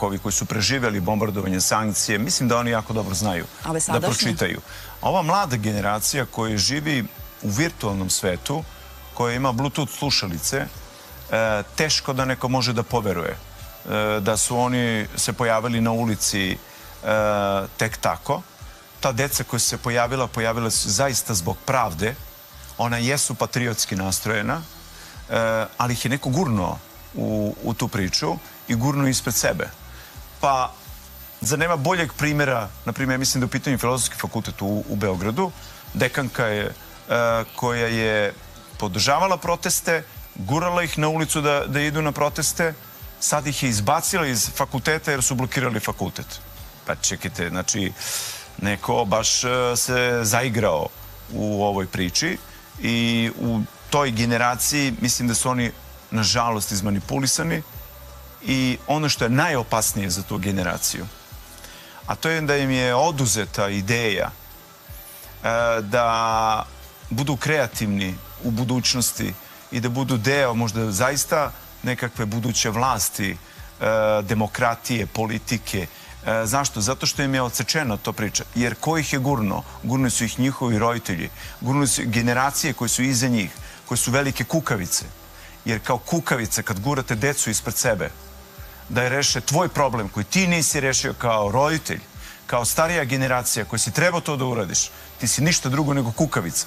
ovi koji su preživjeli bombardovanje, sankcije, mislim da oni jako dobro znaju da pročitaju. A ova mlada generacija koja živi u virtualnom svetu, koja ima Bluetooth slušalice, teško da neko može da poveruje da su oni se pojavili na ulici tek tako. Ta deca koja su se pojavila su zaista zbog pravde. Ona jesu patriotski nastrojena, ali ih je neko gurnuo u tu priču i gurnuo ispred sebe. Pa, zar nema boljeg primjera, na primjer, mislim da je u pitanju Filozofski fakultet u Beogradu, dekanka je koja je podržavala proteste, gurala ih na ulicu da idu na proteste, sad ih je izbacila iz fakulteta jer su blokirali fakultet. Pa čekajte, znači, neko baš se zaigrao u ovoj priči i u toj generaciji mislim da su oni, nažalost, izmanipulisani i ono što je najopasnije za tu generaciju, a to je da im je oduzeta ideja da budu kreativni u budućnosti i da budu deo možda zaista nekakve buduće vlasti, demokratije, politike. Zašto? Zato što im je odsečeno to priča. Jer ko ih je gurnuo? Gurnuli su ih njihovi roditelji. Gurnuli su generacije koje su iza njih, koje su velike kukavice. Jer kao kukavice, kad gurate decu ispred sebe, da je reše tvoj problem koji ti nisi rešio kao roditelj, kao starija generacija koja si trebao to da uradiš, ti si ništa drugo nego kukavica.